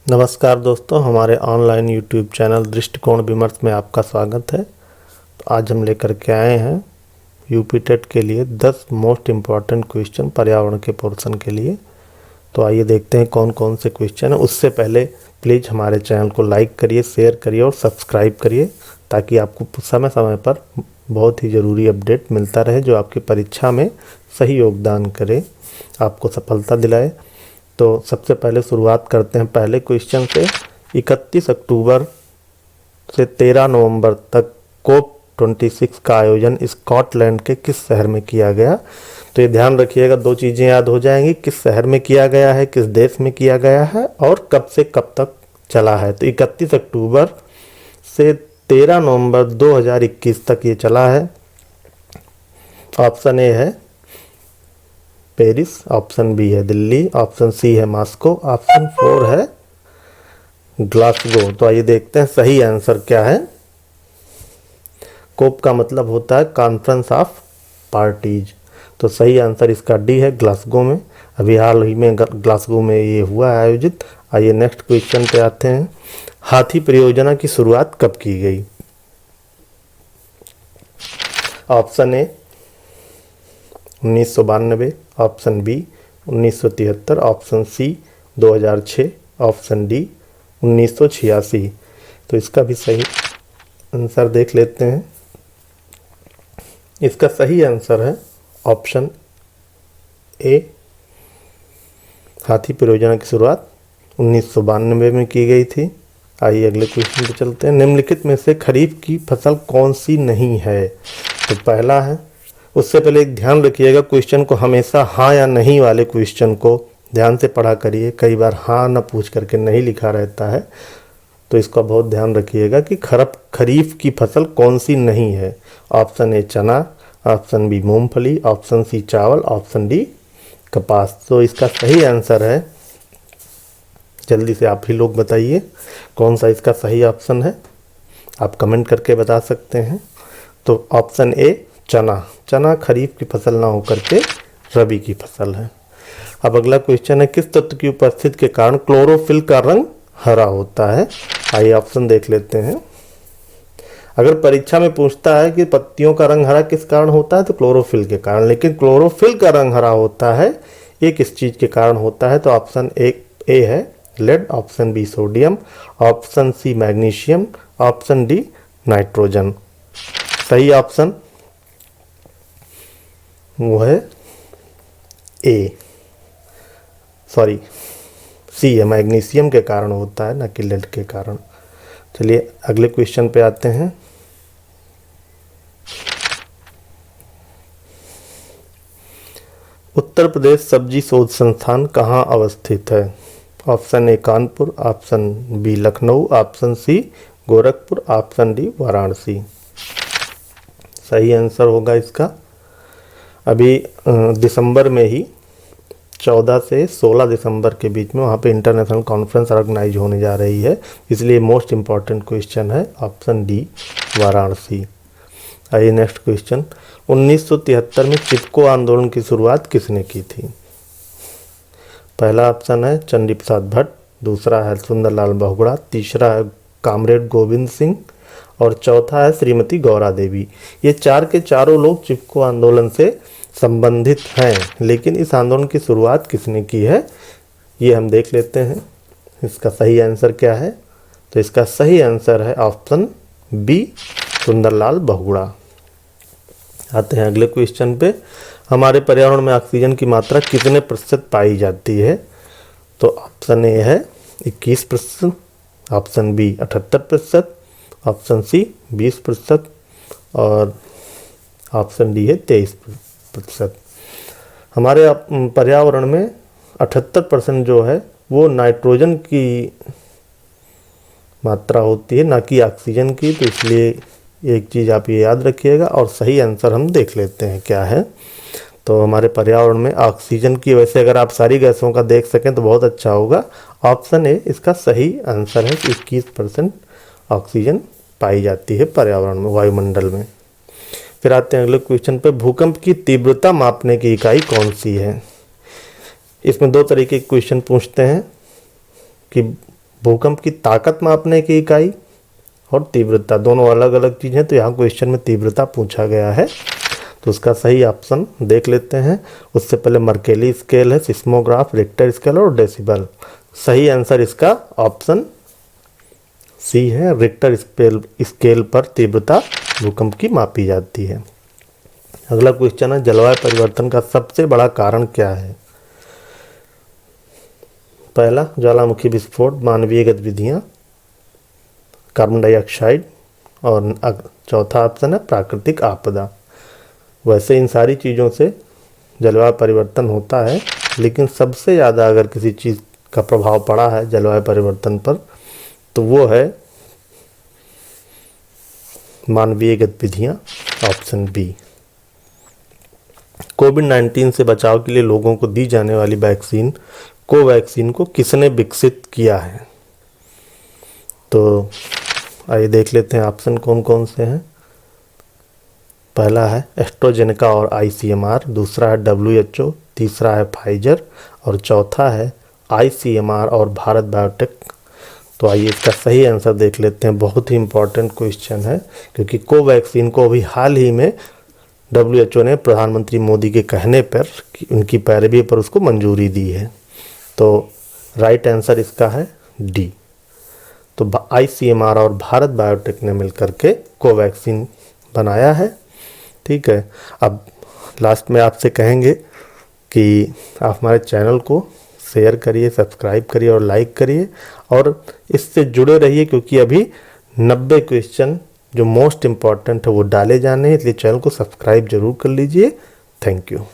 नमस्कार दोस्तों, हमारे ऑनलाइन यूट्यूब चैनल दृष्टिकोण विमर्श में आपका स्वागत है। तो आज हम लेकर के आए हैं यूपी टेट के लिए 10 मोस्ट इम्पॉर्टेंट क्वेश्चन पर्यावरण के पोर्शन के लिए। तो आइए देखते हैं कौन कौन से क्वेश्चन हैं। उससे पहले प्लीज़ हमारे चैनल को लाइक करिए, शेयर करिए और सब्सक्राइब करिए, ताकि आपको समय समय पर बहुत ही ज़रूरी अपडेट मिलता रहे जो आपकी परीक्षा में सही योगदान करे, आपको सफलता दिलाए। तो सबसे पहले शुरुआत करते हैं पहले क्वेश्चन से। 31 अक्टूबर से 13 नवंबर तक COP26 का आयोजन स्कॉटलैंड के किस शहर में किया गया? तो ये ध्यान रखिएगा, दो चीज़ें याद हो जाएंगी, किस शहर में किया गया है, किस देश में किया गया है और कब से कब तक चला है। तो 31 अक्टूबर से 13 नवंबर 2021 तक ये चला है। ऑप्शन ए है पेरिस, ऑप्शन बी है दिल्ली, ऑप्शन सी है मॉस्को, ऑप्शन 4 है ग्लासगो। तो आइए देखते हैं सही आंसर क्या है। कोप का मतलब होता है कॉन्फ्रेंस ऑफ पार्टीज। तो सही आंसर इसका डी है, ग्लासगो में। अभी हाल ही में ग्लासगो में ये हुआ है आयोजित। आइए नेक्स्ट क्वेश्चन पे आते हैं। हाथी परियोजना की शुरुआत कब की गई? Option A 1992, option B 1973, option C 2006, option D 1986। तो इसका भी सही आंसर देख लेते हैं। इसका सही आंसर है ऑप्शन ए, हाथी परियोजना की शुरुआत 1992 में की गई थी। आइए अगले क्वेश्चन पे चलते हैं। निम्नलिखित में से खरीफ की फसल कौन सी नहीं है? तो पहला है, उससे पहले एक ध्यान रखिएगा, क्वेश्चन को हमेशा हाँ या नहीं वाले क्वेश्चन को ध्यान से पढ़ा करिए। कई बार हाँ न पूछ करके नहीं लिखा रहता है, तो इसका बहुत ध्यान रखिएगा कि खरीफ की फसल कौन सी नहीं है। ऑप्शन ए चना, ऑप्शन बी मूंगफली, ऑप्शन सी चावल, ऑप्शन डी कपास। तो इसका सही आंसर है, जल्दी से आप ही लोग बताइए कौन सा इसका सही ऑप्शन है। आप कमेंट करके बता सकते हैं। तो ऑप्शन ए चना। चना खरीफ की फसल ना होकर के रबी की फसल है। अब अगला क्वेश्चन है, किस तत्व की उपस्थिति के कारण क्लोरोफिल का रंग हरा होता है? आइए ऑप्शन देख लेते हैं। अगर परीक्षा में पूछता है कि पत्तियों का रंग हरा किस कारण होता है, तो क्लोरोफिल के कारण। लेकिन क्लोरोफिल का रंग हरा होता है ये किस चीज के कारण होता है? तो ऑप्शन ए है lead, option B sodium, option C magnesium, option D nitrogen. सही ऑप्शन वो है सी है, मैग्नीशियम के कारण होता है, ना कि लेड के कारण। चलिए अगले क्वेश्चन पे आते हैं। उत्तर प्रदेश सब्जी शोध संस्थान कहाँ अवस्थित है? Option A Kanpur, option B Lucknow, option C Gorakhpur, option D Varanasi. सही आंसर होगा इसका। अभी दिसंबर में ही 14 से 16 दिसंबर के बीच में वहाँ पे इंटरनेशनल कॉन्फ्रेंस ऑर्गेनाइज होने जा रही है, इसलिए मोस्ट इम्पॉर्टेंट क्वेश्चन है ऑप्शन डी वाराणसी। आइए नेक्स्ट क्वेश्चन। 1973 में चिपको आंदोलन की शुरुआत किसने की थी? पहला ऑप्शन है चंडी प्रसाद भट्ट, दूसरा है सुंदरलाल बहुगुणा, तीसरा है कामरेड गोविंद सिंह और चौथा है श्रीमती गौरा देवी। ये चार के चारों लोग चिपको आंदोलन से संबंधित हैं, लेकिन इस आंदोलन की शुरुआत किसने की है ये हम देख लेते हैं। इसका सही आंसर क्या है? तो इसका सही आंसर है ऑप्शन बी सुंदरलाल बहुगुणा। आते हैं अगले क्वेश्चन पे। हमारे पर्यावरण में ऑक्सीजन की मात्रा कितने प्रतिशत पाई जाती है? तो ऑप्शन ए है 21%, ऑप्शन बी 78%, ऑप्शन सी 20% और ऑप्शन डी है 23%। हमारे पर्यावरण में 78% जो है वो नाइट्रोजन की मात्रा होती है, ना कि ऑक्सीजन की। तो इसलिए एक चीज़ आप ये याद रखिएगा। और सही आंसर हम देख लेते हैं क्या है। तो हमारे पर्यावरण में ऑक्सीजन की, वैसे अगर आप सारी गैसों का देख सकें तो बहुत अच्छा होगा। ऑप्शन ए इसका सही आंसर है कि 21% ऑक्सीजन पाई जाती है पर्यावरण में, वायुमंडल में। फिर आते हैं अगले क्वेश्चन पे। भूकंप की तीव्रता मापने की इकाई कौन सी है? इसमें दो तरीके के क्वेश्चन पूछते हैं कि भूकंप की ताकत मापने की इकाई और तीव्रता दोनों अलग अलग चीज़ हैं, तो यहाँ क्वेश्चन में तीव्रता पूछा गया है। तो उसका सही ऑप्शन देख लेते हैं। उससे पहले मर्केली स्केल है, सिस्मोग्राफ, रिक्टर स्केल और डेसिबल। सही आंसर इसका ऑप्शन सी है, रिक्टर स्केल पर तीव्रता भूकंप की मापी जाती है। अगला क्वेश्चन है, जलवायु परिवर्तन का सबसे बड़ा कारण क्या है? पहला ज्वालामुखी विस्फोट, मानवीय गतिविधियां, कार्बन डाइऑक्साइड, और चौथा ऑप्शन है प्राकृतिक आपदा। वैसे इन सारी चीज़ों से जलवायु परिवर्तन होता है, लेकिन सबसे ज़्यादा अगर किसी चीज़ का प्रभाव पड़ा है जलवायु परिवर्तन पर तो वो है मानवीय गतिविधियां, ऑप्शन बी। कोविड-19 से बचाव के लिए लोगों को दी जाने वाली वैक्सीन कोवैक्सीन को किसने विकसित किया है? तो आइए देख लेते हैं ऑप्शन कौन कौन से हैं। पहला है एस्ट्राजेनेका और ICMR, दूसरा है WHO, तीसरा है फाइजर और चौथा है ICMR और भारत बायोटेक। तो आइए इसका सही आंसर देख लेते हैं। बहुत ही इम्पोर्टेंट क्वेश्चन है, क्योंकि कोवैक्सीन को अभी हाल ही में WHO ने प्रधानमंत्री मोदी के कहने पर, उनकी पैरवी पर उसको मंजूरी दी है। तो राइट आंसर इसका है डी। तो ICMR और भारत बायोटेक ने मिलकर के कोवैक्सीन बनाया है। ठीक है, अब लास्ट में आपसे कहेंगे कि आप हमारे चैनल को शेयर करिए, सब्सक्राइब करिए और लाइक करिए, और इससे जुड़े रहिए, क्योंकि अभी 90 क्वेश्चन जो मोस्ट इम्पॉर्टेंट है वो डाले जाने हैं, इसलिए चैनल को सब्सक्राइब जरूर कर लीजिए। Thank you.